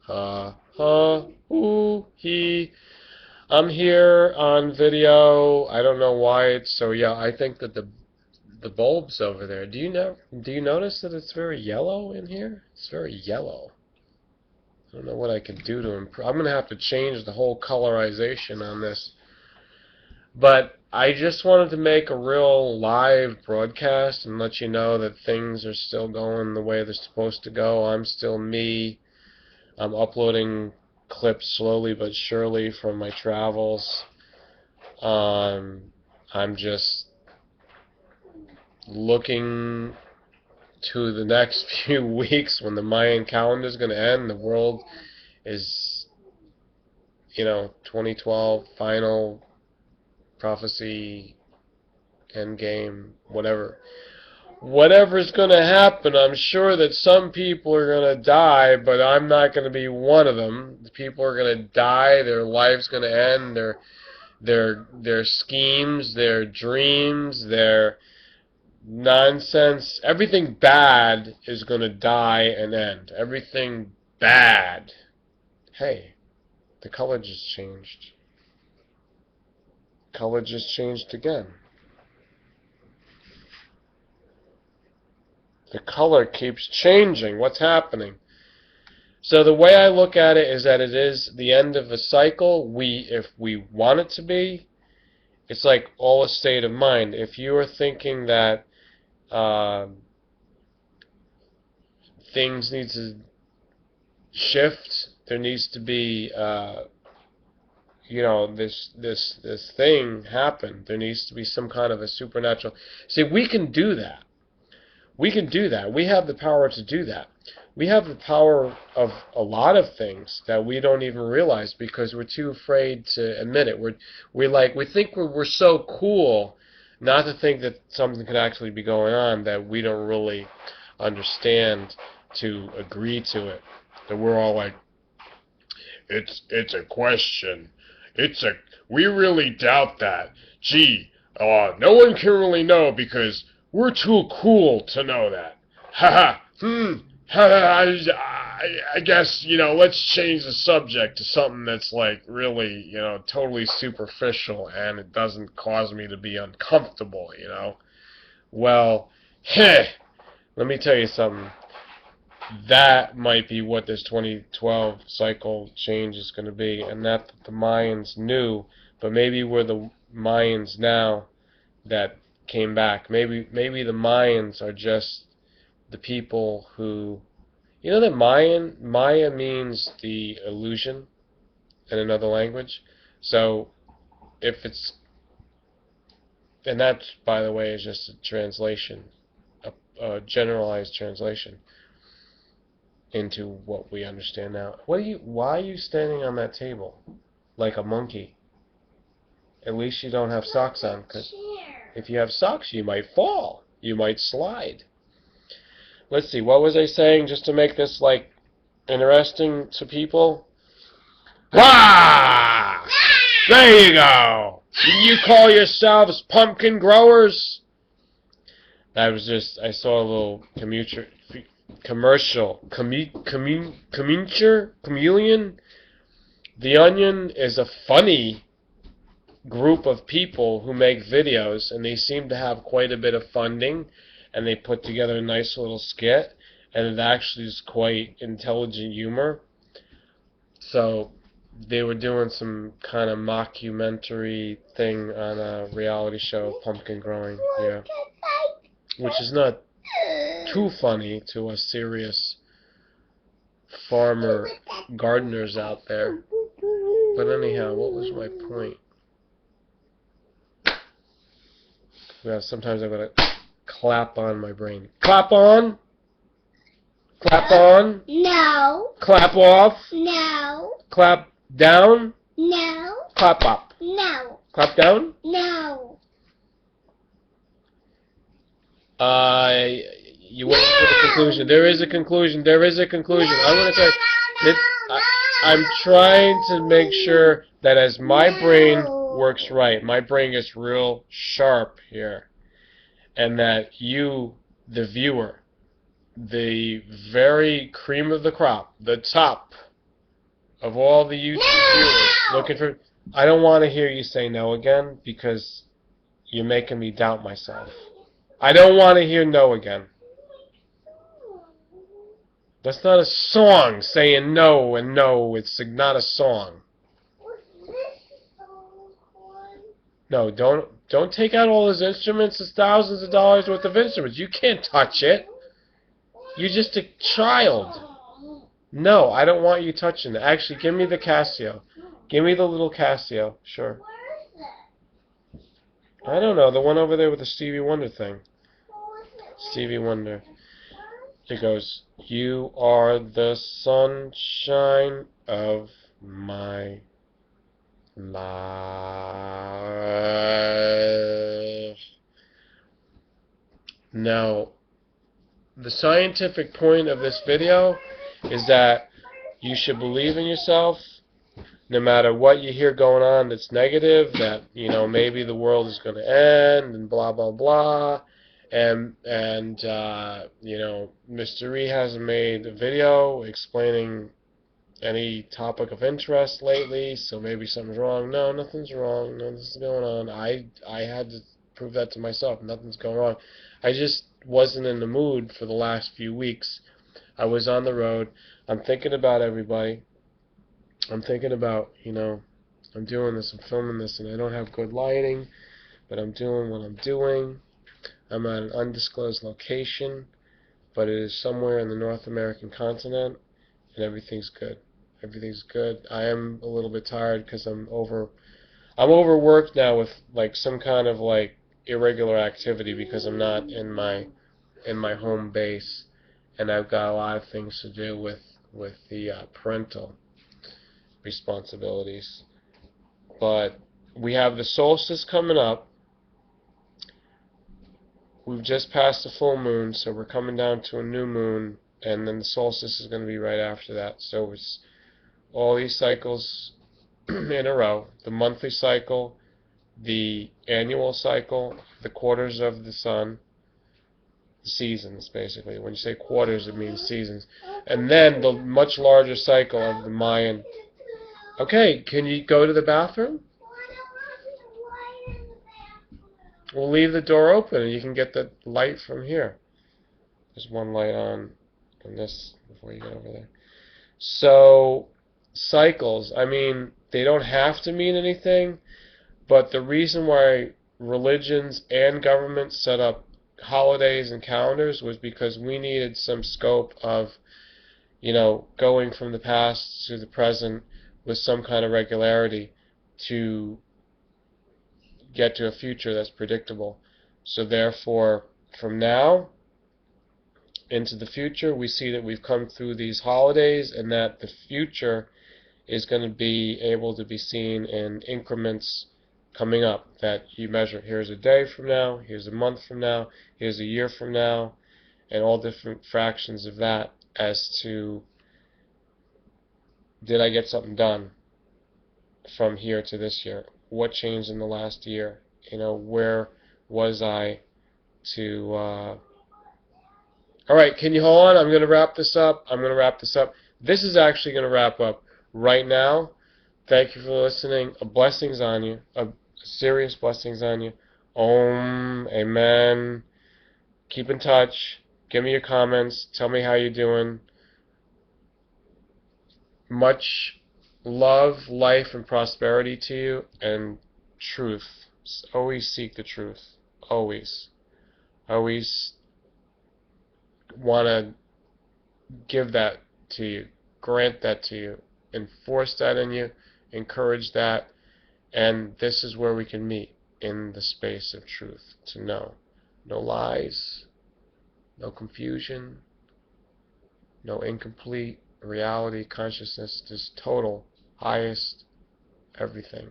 Ha, ha, ooh, he. I'm here on video. I don't know why it's so. Yeah, I think that the bulb's over there. Do you notice that it's very yellow in here? It's very yellow. I don't know what I can do to improve. I'm gonna have to change the whole colorization on this. But I just wanted to make a real live broadcast and let you know that things are still going the way they're supposed to go. I'm still me. I'm uploading clips slowly but surely from my travels. I'm just looking to the next few weeks when the Mayan calendar is going to end. The world is, 2012, final prophecy, end game, whatever. Whatever's going to happen, I'm sure that some people are going to die, but I'm not going to be one of them. The people are going to die, their life's going to end, their schemes, their dreams, their nonsense, everything bad is going to die and end. Everything bad. Hey, the color just changed. Color just changed again. The color keeps changing. What's happening? So the way I look at it is that it is the end of a cycle. If we want it to be, it's like all a state of mind. If you are thinking that things need to shift, there needs to be this thing happen. There needs to be some kind of a supernatural. See, we can do that. We can do that. We have the power to do that. We have the power of a lot of things that we don't even realize because we're too afraid to admit it. We think we're so cool not to think that something could actually be going on that we don't really understand to agree to it. That we're all like, it's a question. We really doubt that. Gee, no one can really know because we're too cool to know that. Ha ha. I guess, let's change the subject to something that's like really, totally superficial and it doesn't cause me to be uncomfortable, Well, let me tell you something. That might be what this 2012 cycle change is going to be, and that the Mayans knew, but maybe we're the Mayans now that came back. Maybe the Mayans are just the people who, that Maya means the illusion in another language. So if it's, and that, by the way, is just a translation, a generalized translation into what we understand now. Why are you standing on that table like a monkey? At least you don't have socks on, because if you have socks, you might fall. You might slide. Let's see, what was I saying just to make this, interesting to people? Ah! There you go! You call yourselves pumpkin growers? That was just, I saw a little commercial. Chameleon? The Onion is a funny group of people who make videos, and they seem to have quite a bit of funding, and they put together a nice little skit, and it actually is quite intelligent humor. So they were doing some kind of mockumentary thing on a reality show of pumpkin growing, which is not too funny to us serious farmer gardeners out there. But anyhow, what was my point? Yeah, sometimes I've got to clap on my brain. Clap on? Clap on? No. Clap off? No. Clap down? No. Clap up? No. Clap down? No. You went to the conclusion. There is a conclusion. There is a conclusion. I'm going to say, I'm trying to make sure that as my brain works right, my brain gets real sharp here, and that you, the viewer, the very cream of the crop, the top Of all the YouTube viewers looking for... I don't want to hear you say no again because you're making me doubt myself. I don't want to hear no again. That's not a song saying no and no. It's not a song. No, don't take out all those instruments. It's thousands of dollars worth of instruments. You can't touch it. You're just a child. No, I don't want you touching it. Actually, give me the Casio. Give me the little Casio. Sure. I don't know. The one over there with the Stevie Wonder thing. Stevie Wonder. It goes, "You are the sunshine of my life." Now, the scientific point of this video is that you should believe in yourself no matter what you hear going on that's negative, that, you know, maybe the world is going to end and blah, blah, blah. And you know, Mr. E hasn't made a video explaining any topic of interest lately, so maybe something's wrong. No, nothing's wrong. Nothing's going on. I had to prove that to myself. Nothing's going on. I just wasn't in the mood for the last few weeks. I was on the road. I'm thinking about everybody. I'm thinking about, you know, I'm doing this, I'm filming this, and I don't have good lighting, but I'm doing what I'm doing. I'm at an undisclosed location, but it is somewhere in the North American continent, and everything's good. Everything's good. I am a little bit tired because I'm overworked now with like some kind of like irregular activity because I'm not in my home base, and I've got a lot of things to do with the parental responsibilities. But we have the solstice coming up. We've just passed the full moon, so we're coming down to a new moon, and then the solstice is going to be right after that. So it's all these cycles in a row. The monthly cycle, the annual cycle, the quarters of the sun, the seasons, basically. When you say quarters, it means seasons. And then the much larger cycle of the Mayan. Okay, can you go to the bathroom? We'll leave the door open and you can get the light from here. There's one light on this before you get over there. So, cycles, I mean, they don't have to mean anything, but the reason why religions and governments set up holidays and calendars was because we needed some scope of, you know, going from the past to the present with some kind of regularity to get to a future that's predictable. So therefore, from now into the future, we see that we've come through these holidays and that the future is going to be able to be seen in increments coming up, that you measure, here's a day from now, here's a month from now, here's a year from now, and all different fractions of that as to, did I get something done from here to this year? What changed in the last year? You know, where was I to... Alright, can you hold on? I'm going to wrap this up. This is actually going to wrap up right now. Thank you for listening. Blessings on you. Serious blessings on you. Om, amen. Keep in touch. Give me your comments. Tell me how you're doing. Much love, life, and prosperity to you, and truth. Always seek the truth. Always. Always want to give that to you, grant that to you, enforce that in you, encourage that, and this is where we can meet, in the space of truth, to know. No lies, no confusion, no incomplete reality, consciousness, just total, highest, everything.